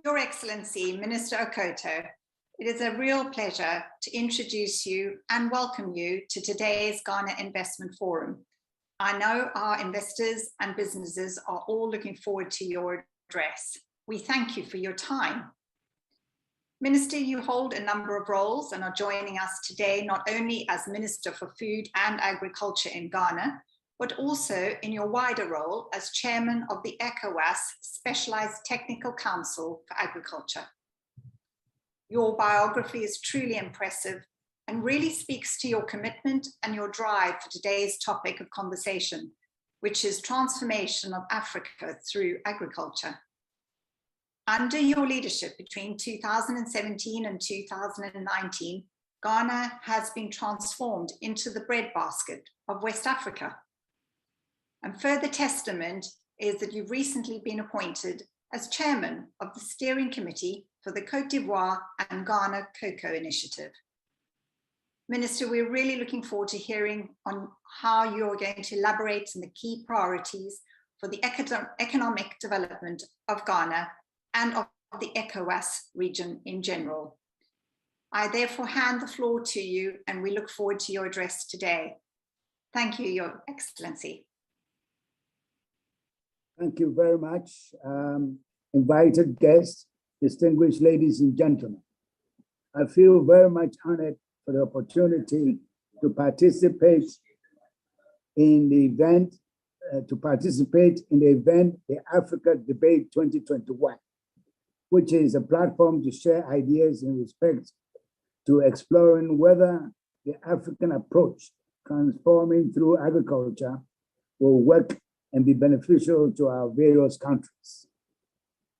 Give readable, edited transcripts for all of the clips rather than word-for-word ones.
Your Excellency, Minister Akoto, it is a real pleasure to introduce you and welcome you to today's Ghana Investment Forum. I know our investors and businesses are all looking forward to your address. We thank you for your time. Minister, you hold a number of roles and are joining us today not only as Minister for Food and Agriculture in Ghana, but also in your wider role as Chairman of the ECOWAS Specialized Technical Council for Agriculture. Your biography is truly impressive and really speaks to your commitment and your drive for today's topic of conversation, which is transformation of Africa through agriculture. Under your leadership between 2017 and 2019, Ghana has been transformed into the breadbasket of West Africa. And further testament is that you've recently been appointed as chairman of the steering committee for the Côte d'Ivoire and Ghana Cocoa Initiative. Minister, we're really looking forward to hearing on how you're going to elaborate on the key priorities for the economic development of Ghana and of the ECOWAS region in general. I therefore hand the floor to you and we look forward to your address today. Thank you, Your Excellency. Thank you very much. Invited guests, distinguished ladies and gentlemen. I feel very much honored for the opportunity to participate in the event, the Africa Debate 2021, which is a platform to share ideas in respect to exploring whether the African approach transforming through agriculture will work and be beneficial to our various countries.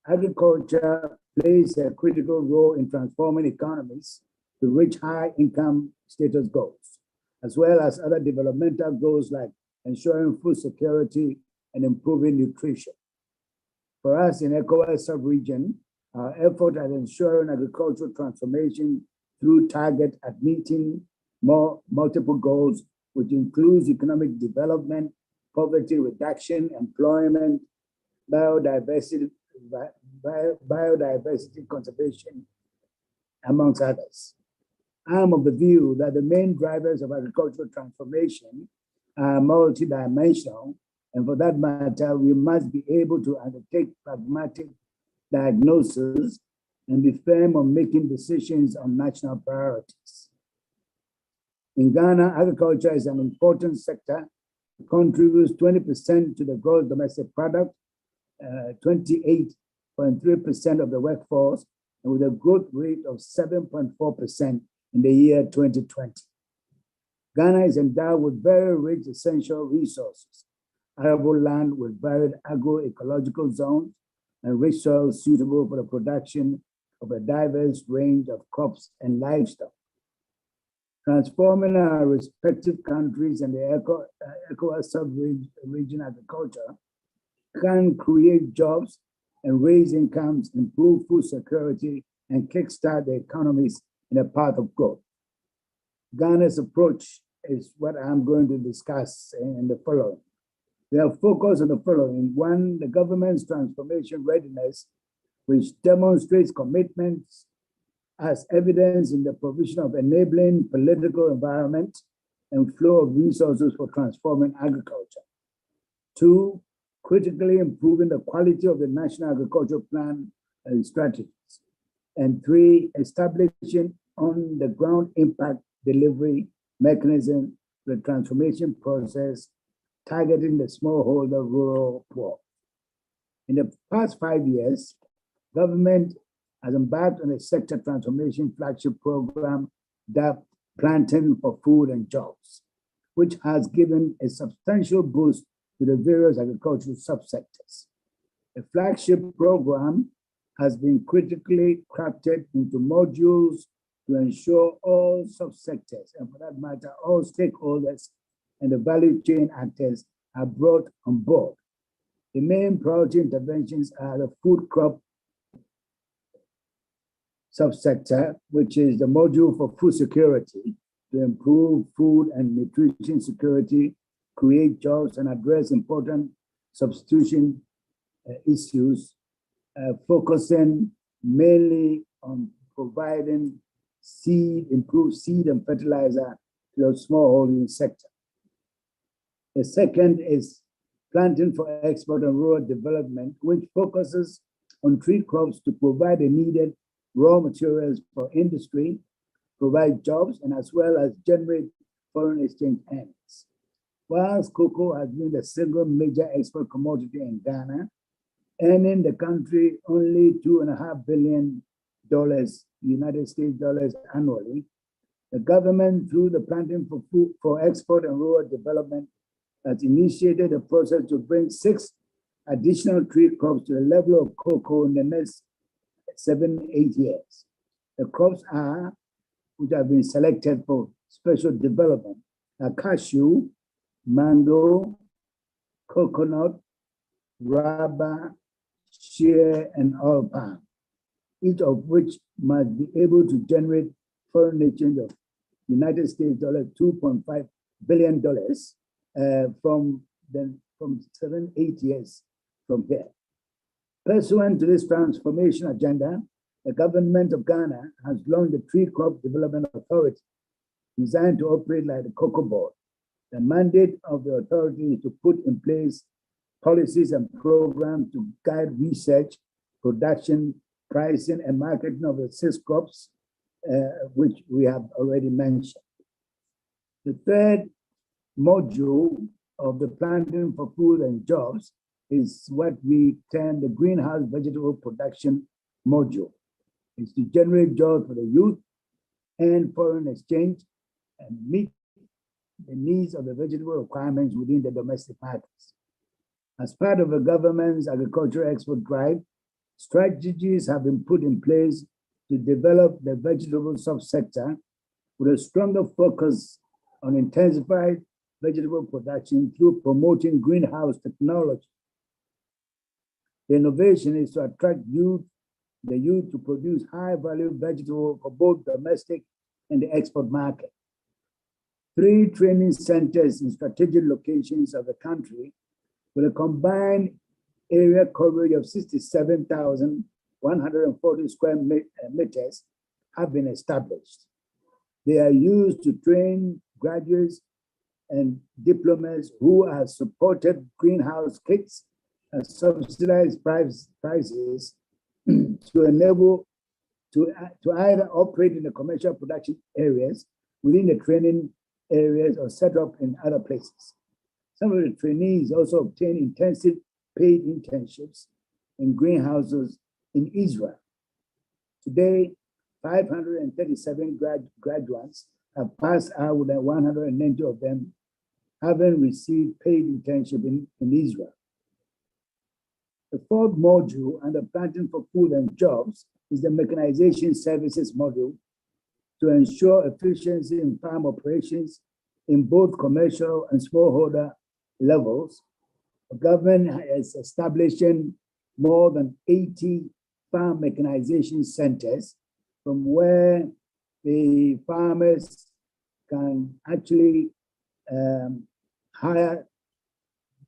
Agriculture plays a critical role in transforming economies to reach high income status goals, as well as other developmental goals like ensuring food security and improving nutrition. For us in ECOWAS sub-region, our effort at ensuring agricultural transformation through target at meeting multiple goals, which includes economic development, poverty reduction, employment, biodiversity conservation, amongst others. I'm of the view that the main drivers of agricultural transformation are multidimensional, and for that matter, we must be able to undertake pragmatic diagnosis and be firm on making decisions on national priorities. In Ghana, agriculture is an important sector. It contributes 20% to the gross domestic product, 28.3% of the workforce, and with a growth rate of 7.4% in the year 2020. Ghana is endowed with very rich essential resources, arable land with varied agroecological zones, and rich soil suitable for the production of a diverse range of crops and livestock. Transforming our respective countries and the ECOWAS sub-region agriculture can create jobs and raise incomes, improve food security, and kickstart the economies in a path of growth. Ghana's approach is what I'm going to discuss in the following. We have focused on the following. One, the government's transformation readiness, which demonstrates commitments as evidence in the provision of enabling political environment and flow of resources for transforming agriculture. Two, critically improving the quality of the National Agricultural Plan and strategies. And three, establishing on-the-ground impact delivery mechanism for the transformation process, targeting the smallholder rural poor. In the past 5 years, government has embarked on a sector transformation flagship program dubbed Planting for Food and Jobs, which has given a substantial boost to the various agricultural subsectors. The flagship program has been critically crafted into modules to ensure all subsectors, and for that matter, all stakeholders and the value chain actors are brought on board. The main priority interventions are the food crop subsector, which is the module for food security, to improve food and nutrition security, create jobs, and address important substitution issues, focusing mainly on providing improved seed and fertilizer to the smallholding sector. The second is planting for export and rural development, which focuses on tree crops to provide the needed raw materials for industry, provide jobs, and as well as generate foreign exchange earnings. Whilst cocoa has been the single major export commodity in Ghana, earning the country only $2.5 billion United States dollars annually, the government, through the Planting for Export and Rural Development, has initiated a process to bring 6 additional tree crops to the level of cocoa in the next 7-8 years. The crops are, which have been selected for special development, are cashew, mango, coconut, rubber, shea, and oil palm, each of which must be able to generate foreign exchange of United States dollar $2.5 billion from 7-8 years from here. Pursuant to this transformation agenda, the government of Ghana has launched the Tree Crop Development Authority, designed to operate like the Cocoa Board. The mandate of the authority is to put in place policies and programs to guide research, production, pricing, and marketing of the 6 crops, which we have already mentioned. The third module of the Planting for Food and Jobs is what we term the greenhouse vegetable production module. It's to generate jobs for the youth and foreign exchange and meet the needs of the vegetable requirements within the domestic markets. As part of the government's agricultural export drive, strategies have been put in place to develop the vegetable subsector with a stronger focus on intensified vegetable production through promoting greenhouse technology. The innovation is to attract the youth to produce high-value vegetables for both domestic and the export market. 3 training centers in strategic locations of the country with a combined area coverage of 67,140 square meters have been established. They are used to train graduates and diplomas who are supported greenhouse kits and subsidized prices to enable to either operate in the commercial production areas within the training areas or set up in other places. Some of the trainees also obtain intensive paid internships in greenhouses in Israel. Today, 537 graduates have passed out, with 190 of them having received paid internship in Israel. The fourth module under Planting for Food and Jobs is the mechanization services module to ensure efficiency in farm operations in both commercial and smallholder levels. The government is establishing more than 80 farm mechanization centers from where the farmers can actually hire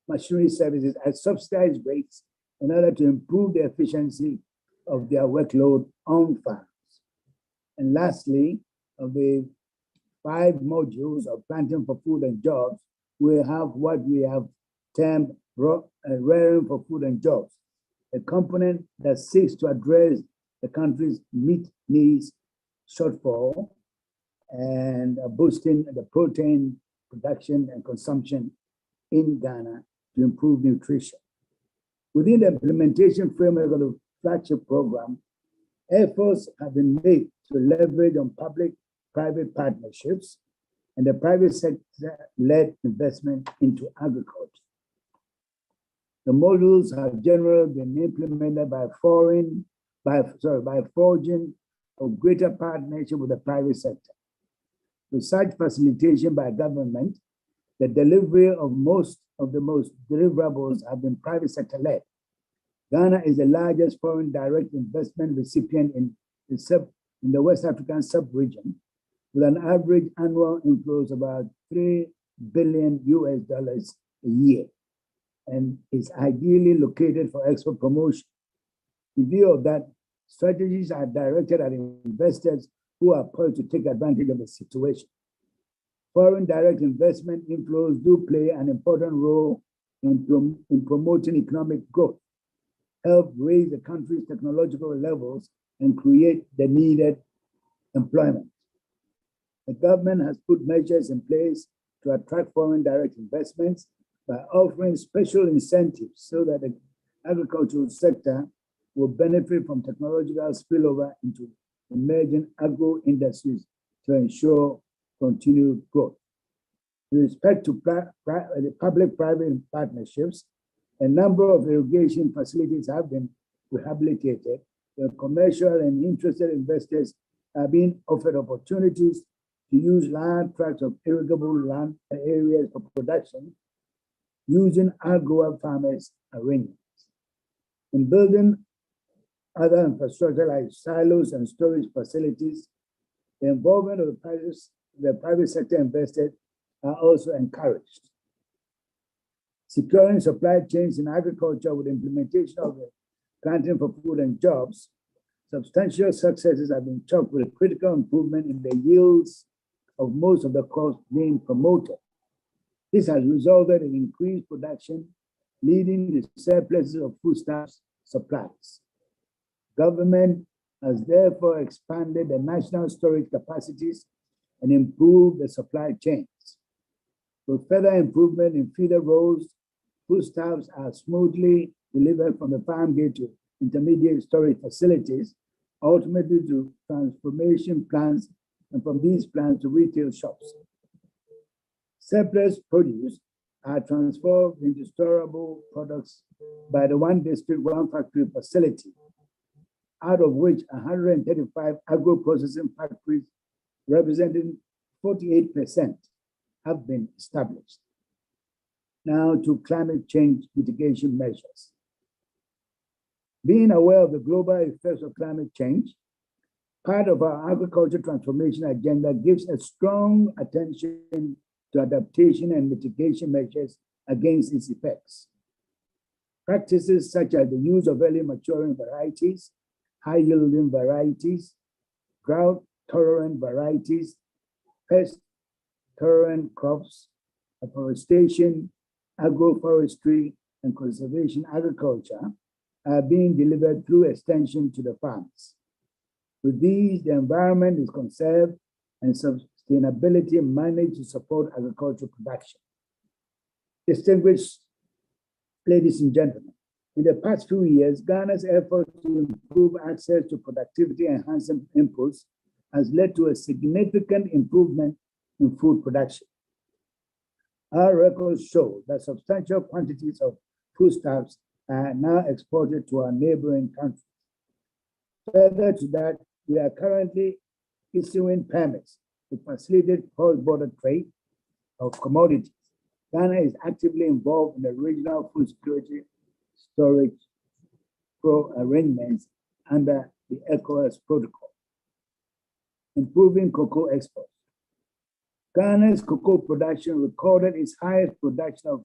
machinery services at subsidized rates in order to improve the efficiency of their workload on farms. And lastly, of the 5 modules of Planting for Food and Jobs, we have what we have termed Rearing for Food and Jobs, a component that seeks to address the country's meat needs shortfall and boosting the protein production and consumption in Ghana to improve nutrition. Within the implementation framework of the flagship program, efforts have been made to leverage on public-private partnerships and the private sector-led investment into agriculture. The modules have generally been implemented by forging a greater partnership with the private sector. With such facilitation by government, the delivery of most deliverables have been private sector led. Ghana is the largest foreign direct investment recipient in the West African sub-region, with an average annual inflows of about $3 billion a year, and is ideally located for export promotion. In view of that, Strategies are directed at investors who are poised to take advantage of the situation. Foreign direct investment inflows do play an important role in promoting economic growth, help raise the country's technological levels, and create the needed employment. The government has put measures in place to attract foreign direct investments by offering special incentives so that the agricultural sector will benefit from technological spillover into emerging agro industries to ensure continued growth. With respect to public-private partnerships, a number of irrigation facilities have been rehabilitated, where commercial and interested investors are being offered opportunities to use large tracts of irrigable land areas for production using agro farmers' arrangements. In building other infrastructure like silos and storage facilities, the involvement of the private sector investors are also encouraged. Securing supply chains in agriculture with implementation of the planting for food and jobs, substantial successes have been chalked with critical improvement in the yields of most of the crops being promoted. This has resulted in increased production, leading to surpluses of foodstuffs supplies. Government has therefore expanded the national storage capacities and improved the supply chains. With further improvement in feeder roads, foodstuffs are smoothly delivered from the farm gate to intermediate storage facilities, ultimately to transformation plants, and from these plants to retail shops. Surplus produce are transformed into storable products by the one district, one factory facility, out of which 135 agro-processing factories representing 48% have been established. Now to climate change mitigation measures. Being aware of the global effects of climate change, part of our agriculture transformation agenda gives a strong attention to adaptation and mitigation measures against its effects. Practices such as the use of early maturing varieties, high-yielding varieties, drought-tolerant varieties, pest-tolerant crops, afforestation, agroforestry, and conservation agriculture are being delivered through extension to the farms. With these, the environment is conserved and sustainability managed to support agricultural production. Distinguished ladies and gentlemen, in the past few years, Ghana's effort to improve access to productivity enhancing inputs has led to a significant improvement in food production. Our records show that substantial quantities of foodstuffs are now exported to our neighboring countries. Further to that, we are currently issuing permits to facilitate cross-border trade of commodities. Ghana is actively involved in the regional food security storage arrangements under the ECOWAS protocol. Improving cocoa exports. Ghana's cocoa production recorded its highest production of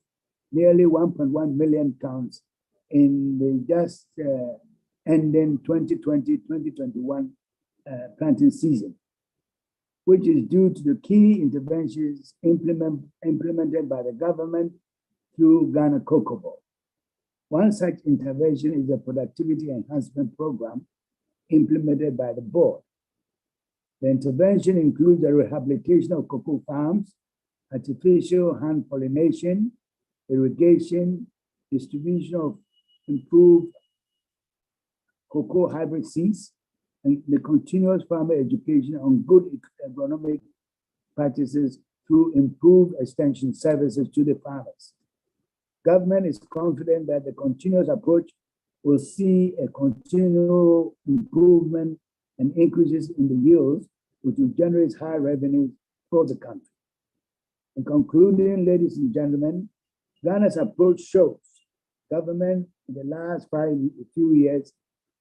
nearly 1.1 million tons in the just ending 2020-2021 planting season, which is due to the key interventions implemented by the government through Ghana Cocoa Board. One such intervention is the productivity enhancement program implemented by the board. The intervention includes the rehabilitation of cocoa farms, artificial hand pollination, irrigation, distribution of improved cocoa hybrid seeds, and the continuous farmer education on good agronomic practices through improved extension services to the farmers. Government is confident that the continuous approach will see a continual improvement and increases in the yields, which will generate high revenues for the country. In concluding, ladies and gentlemen, Ghana's approach shows government in the last few years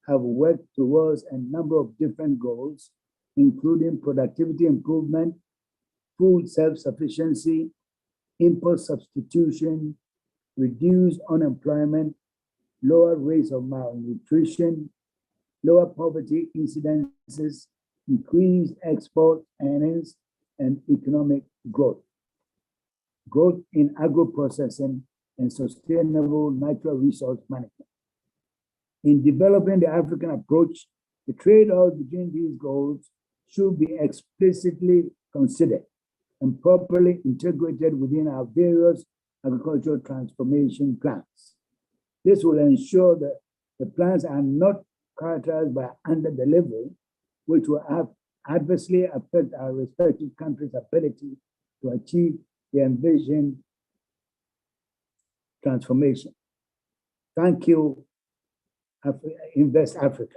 have worked towards a number of different goals, including productivity improvement, food self-sufficiency, import substitution, reduced unemployment, lower rates of malnutrition, lower poverty incidences, increased export earnings, and economic growth. Growth in agro-processing and sustainable natural resource management. In developing the African approach, the trade-off between these goals should be explicitly considered and properly integrated within our various agricultural transformation plans. This will ensure that the plans are not characterized by under-delivery, which will adversely affect our respective countries' ability to achieve the envisioned transformation. Thank you, Invest Africa.